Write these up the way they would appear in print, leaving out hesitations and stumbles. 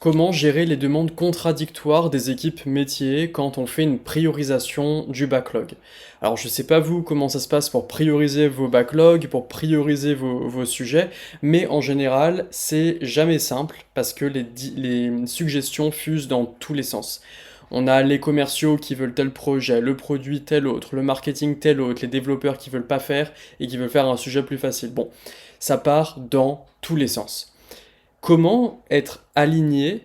Comment gérer les demandes contradictoires des équipes métiers quand on fait une priorisation du backlog? Alors je sais pas vous comment ça se passe pour prioriser vos backlogs, pour prioriser vos sujets, mais en général c'est jamais simple parce que les suggestions fusent dans tous les sens. On a les commerciaux qui veulent tel projet, le produit tel autre, le marketing tel autre, les développeurs qui veulent pas faire et qui veulent faire un sujet plus facile. Bon, ça part dans tous les sens. Comment être aligné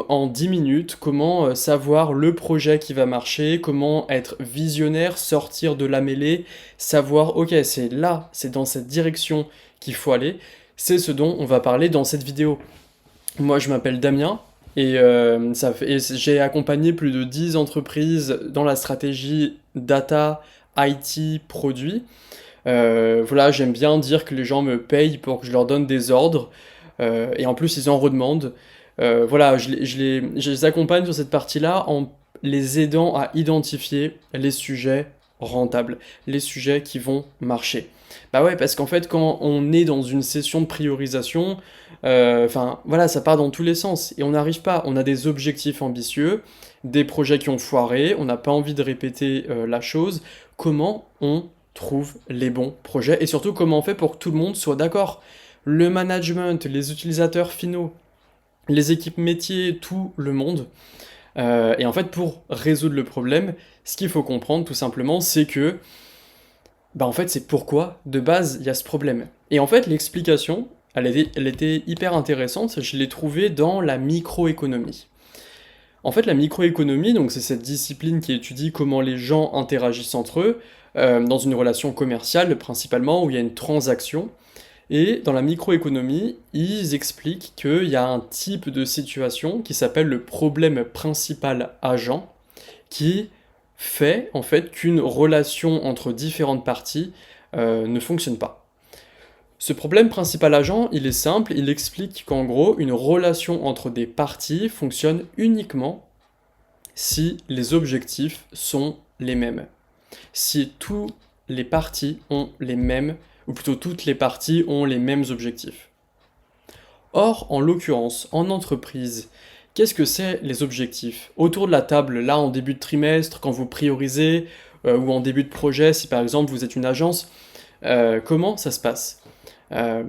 en 10 minutes? Comment savoir le projet qui va marcher? Comment être visionnaire, sortir de la mêlée, savoir, ok, c'est là, c'est dans cette direction qu'il faut aller. C'est ce dont on va parler dans cette vidéo. Moi, je m'appelle Damien et, j'ai accompagné plus de 10 entreprises dans la stratégie data, IT, produit. Voilà, j'aime bien dire que les gens me payent pour que je leur donne des ordres. Et en plus, ils en redemandent. Voilà, je les accompagne sur cette partie-là en les aidant à identifier les sujets rentables, les sujets qui vont marcher. Bah ouais, parce qu'en fait, quand on est dans une session de priorisation, enfin voilà, ça part dans tous les sens et on n'arrive pas. On a des objectifs ambitieux, des projets qui ont foiré, on n'a pas envie de répéter la chose. Comment on trouve les bons projets et surtout comment on fait pour que tout le monde soit d'accord? Le management, les utilisateurs finaux, les équipes métiers, tout le monde. Et en fait, pour résoudre le problème, ce qu'il faut comprendre tout simplement, c'est que, bah en fait, c'est pourquoi, de base, il y a ce problème. Et en fait, l'explication, elle était hyper intéressante, je l'ai trouvée dans la microéconomie. En fait, la microéconomie, donc c'est cette discipline qui étudie comment les gens interagissent entre eux, dans une relation commerciale principalement, où il y a une transaction. Et dans la microéconomie, ils expliquent qu'il y a un type de situation qui s'appelle le problème principal agent, qui fait en fait qu'une relation entre différentes parties ne fonctionne pas. Ce problème principal agent, il est simple, il explique qu'en gros, une relation entre des parties fonctionne uniquement si les objectifs sont les mêmes. Si tous les parties ont les mêmes, ou plutôt toutes les parties ont les mêmes objectifs. Or, en l'occurrence, en entreprise, qu'est-ce que c'est les objectifs? Autour de la table, là, en début de trimestre, quand vous priorisez, ou en début de projet, si par exemple vous êtes une agence, comment ça se passe? Euh,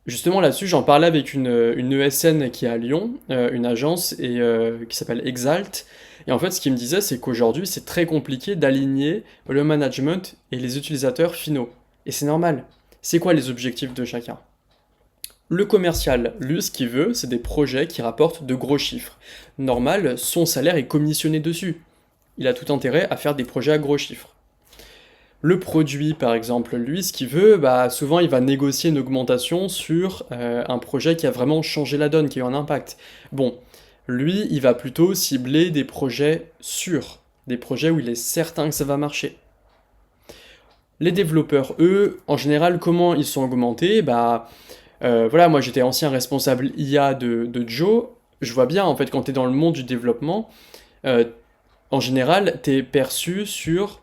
Justement là-dessus, j'en parlais avec une ESN qui est à Lyon, une agence qui s'appelle Exalt. Et en fait, ce qu'il me disait, c'est qu'aujourd'hui, c'est très compliqué d'aligner le management et les utilisateurs finaux. Et c'est normal. C'est quoi les objectifs de chacun? Le commercial, lui, ce qu'il veut, c'est des projets qui rapportent de gros chiffres. Normal, son salaire est commissionné dessus. Il a tout intérêt à faire des projets à gros chiffres. Le produit, par exemple, lui, ce qu'il veut, bah, souvent il va négocier une augmentation sur un projet qui a vraiment changé la donne, qui a eu un impact. Bon, lui, il va plutôt cibler des projets sûrs, des projets où il est certain que ça va marcher. Les développeurs, eux, en général, comment ils sont augmentés? Bah, voilà, moi j'étais ancien responsable IA de Joe, je vois bien, en fait, quand tu es dans le monde du développement, euh, en général, tu es perçu sur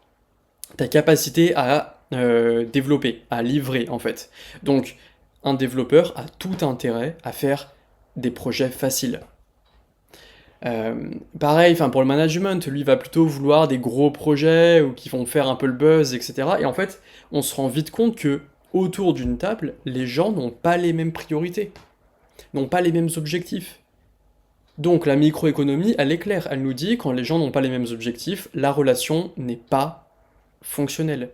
ta capacité à développer, à livrer en fait. Donc un développeur a tout intérêt à faire des projets faciles. Pareil, enfin pour le management, lui va plutôt vouloir des gros projets ou qui vont faire un peu le buzz, etc. Et en fait, on se rend vite compte que autour d'une table, les gens n'ont pas les mêmes priorités, n'ont pas les mêmes objectifs. Donc la microéconomie, elle est claire, elle nous dit quand les gens n'ont pas les mêmes objectifs, la relation n'est pas fonctionnelle.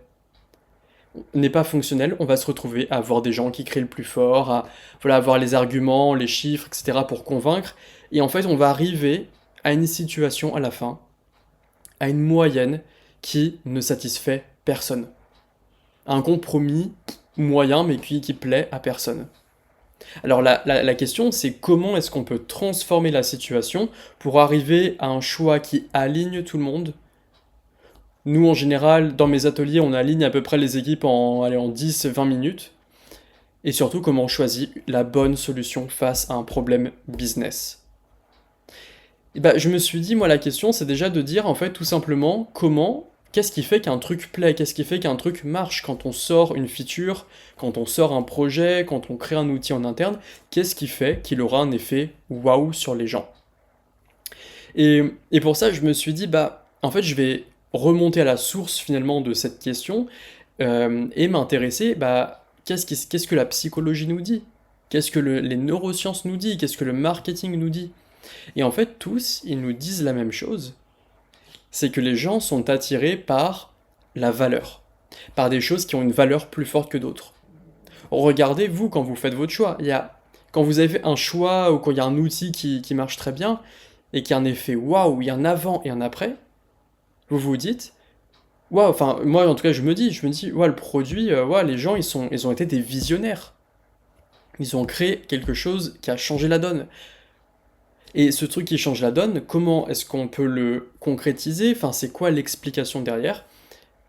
N'est pas fonctionnel, on va se retrouver à avoir des gens qui crient le plus fort, à voilà, avoir les arguments, les chiffres, etc. pour convaincre. Et en fait, on va arriver à une situation à la fin, à une moyenne qui ne satisfait personne. Un compromis moyen, mais qui plaît à personne. Alors la question, c'est comment est-ce qu'on peut transformer la situation pour arriver à un choix qui aligne tout le monde. Nous, en général, dans mes ateliers, on aligne à peu près les équipes en, allez, en 10-20 minutes. Et surtout, comment on choisit la bonne solution face à un problème business. Et bah, je me suis dit, moi, la question, c'est déjà de dire, en fait, tout simplement, qu'est-ce qui fait qu'un truc plaît, qu'est-ce qui fait qu'un truc marche quand on sort une feature, quand on sort un projet, quand on crée un outil en interne, qu'est-ce qui fait qu'il aura un effet waouh sur les gens? Et, et pour ça, je me suis dit, bah, en fait, je vais remonter à la source finalement de cette question et m'intéresser, bah, qu'est-ce que la psychologie nous dit? Qu'est-ce que les neurosciences nous dit? Qu'est-ce que le marketing nous dit? Et en fait, tous, ils nous disent la même chose, c'est que les gens sont attirés par la valeur, par des choses qui ont une valeur plus forte que d'autres. Regardez, vous, quand vous faites votre choix, quand vous avez fait un choix ou quand il y a un outil qui marche très bien et qui a un effet waouh, il y a un avant et un après, vous vous dites, waouh, enfin, moi en tout cas, je me dis, ouais, le produit, ouais, les gens, ils ont été des visionnaires. Ils ont créé quelque chose qui a changé la donne. Et ce truc qui change la donne, comment est-ce qu'on peut le concrétiser? Enfin, c'est quoi l'explication derrière?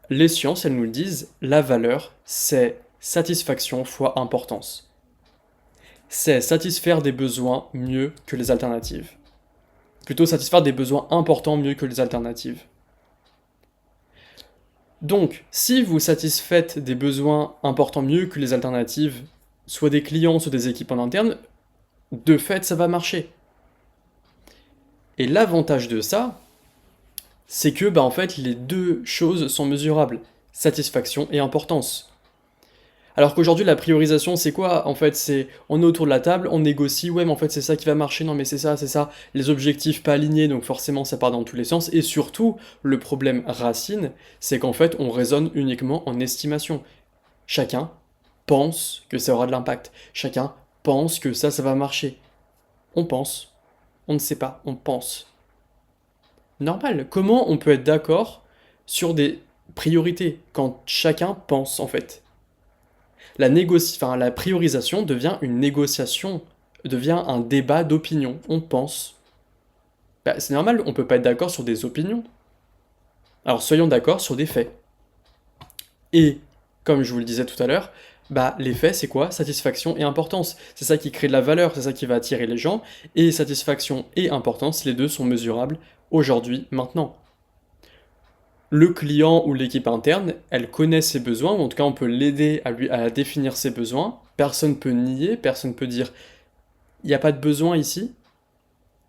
Les sciences, elles nous le disent, la valeur, c'est satisfaction fois importance. C'est satisfaire des besoins mieux que les alternatives. Plutôt satisfaire des besoins importants mieux que les alternatives. Donc, si vous satisfaites des besoins importants mieux que les alternatives, soit des clients, soit des équipes en interne, de fait, ça va marcher. Et l'avantage de ça, c'est que bah, en fait, les deux choses sont mesurables, satisfaction et importance. Alors qu'aujourd'hui, la priorisation, c'est quoi? En fait, c'est on est autour de la table, on négocie, ouais, mais en fait, c'est ça qui va marcher, non, mais c'est ça, les objectifs pas alignés, donc forcément, ça part dans tous les sens. Et surtout, le problème racine, c'est qu'en fait, on raisonne uniquement en estimation. Chacun pense que ça aura de l'impact. Chacun pense que ça va marcher. On pense. On ne sait pas, on pense. Normal. Comment on peut être d'accord sur des priorités quand chacun pense, en fait? La priorisation devient une négociation, devient un débat d'opinion. On pense. Bah, c'est normal, on peut pas être d'accord sur des opinions. Alors soyons d'accord sur des faits. Et, comme je vous le disais tout à l'heure, bah les faits c'est quoi? Satisfaction et importance. C'est ça qui crée de la valeur, c'est ça qui va attirer les gens. Et satisfaction et importance, les deux sont mesurables aujourd'hui, maintenant. Le client ou l'équipe interne, elle connaît ses besoins, ou en tout cas on peut l'aider à définir ses besoins. Personne ne peut nier, personne ne peut dire il n'y a pas de besoin ici.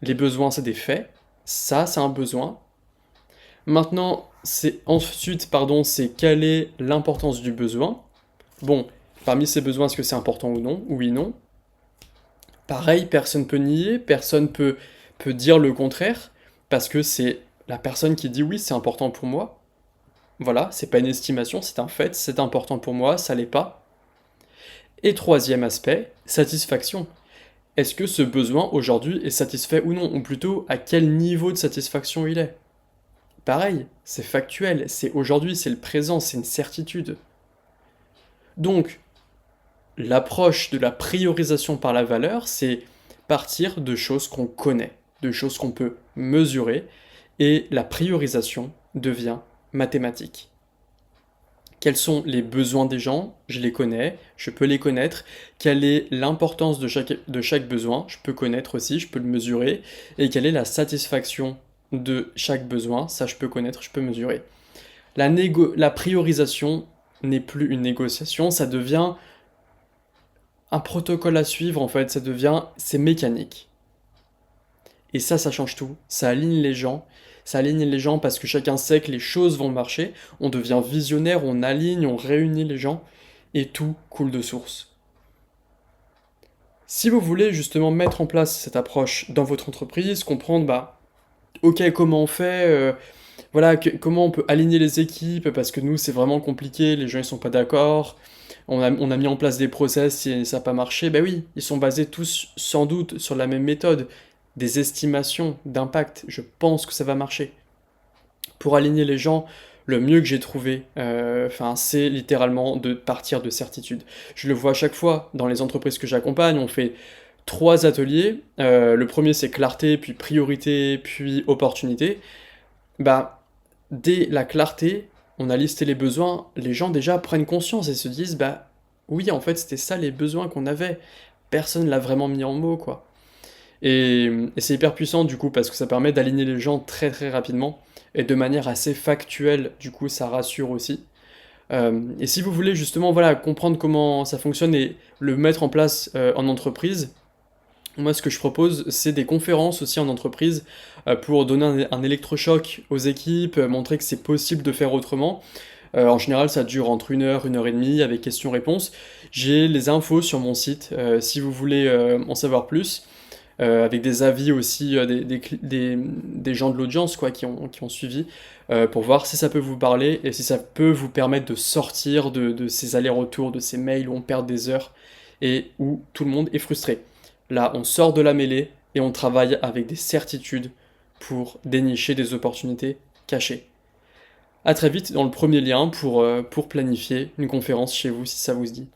Les besoins c'est des faits. Ça c'est un besoin. Maintenant, c'est quelle est l'importance du besoin. Bon, parmi ces besoins, est-ce que c'est important ou non? Oui, non. Pareil, personne peut nier, personne peut dire le contraire, parce que c'est la personne qui dit oui, c'est important pour moi. Voilà, c'est pas une estimation, c'est un fait, c'est important pour moi, ça l'est pas. Et troisième aspect, satisfaction. Est-ce que ce besoin aujourd'hui est satisfait ou non? Ou plutôt, à quel niveau de satisfaction il est? Pareil, c'est factuel, c'est aujourd'hui, c'est le présent, c'est une certitude. Donc, l'approche de la priorisation par la valeur, c'est partir de choses qu'on connaît, de choses qu'on peut mesurer, et la priorisation devient mathématique. Quels sont les besoins des gens? Je les connais, je peux les connaître. Quelle est l'importance de chaque besoin? Je peux connaître aussi, je peux le mesurer. Et quelle est la satisfaction de chaque besoin? Ça, je peux connaître, je peux mesurer. La priorisation n'est plus une négociation, ça devient un protocole à suivre en fait, c'est mécanique. Et ça change tout. Ça aligne les gens parce que chacun sait que les choses vont marcher. On devient visionnaire, on aligne, on réunit les gens et tout coule de source. Si vous voulez justement mettre en place cette approche dans votre entreprise, comprendre, bah, ok, comment on fait, voilà, comment on peut aligner les équipes, parce que nous, c'est vraiment compliqué, les gens, ils sont pas d'accord, on a mis en place des process et ça n'a pas marché, ben oui, ils sont basés tous, sans doute, sur la même méthode, des estimations d'impact, je pense que ça va marcher. Pour aligner les gens, le mieux que j'ai trouvé, c'est littéralement de partir de certitude. Je le vois à chaque fois, dans les entreprises que j'accompagne, on fait 3 ateliers, le premier c'est clarté, puis priorité, puis opportunité. Bah, dès la clarté, on a listé les besoins, les gens déjà prennent conscience et se disent, bah oui, en fait, c'était ça les besoins qu'on avait. Personne l'a vraiment mis en mots, quoi. Et c'est hyper puissant, du coup, parce que ça permet d'aligner les gens très très rapidement, et de manière assez factuelle, du coup, ça rassure aussi. Et si vous voulez justement, voilà, comprendre comment ça fonctionne et le mettre en place en entreprise, Moi, ce que je propose, c'est des conférences aussi en entreprise, pour donner un électrochoc aux équipes, montrer que c'est possible de faire autrement. En général, ça dure entre 1 heure et demie avec questions-réponses. J'ai les infos sur mon site, si vous voulez, en savoir plus, avec des avis aussi, des gens de l'audience quoi, qui ont suivi, pour voir si ça peut vous parler et si ça peut vous permettre de sortir de ces allers-retours, de ces mails où on perd des heures et où tout le monde est frustré. Là, on sort de la mêlée et on travaille avec des certitudes pour dénicher des opportunités cachées. À très vite dans le premier lien pour planifier une conférence chez vous si ça vous dit.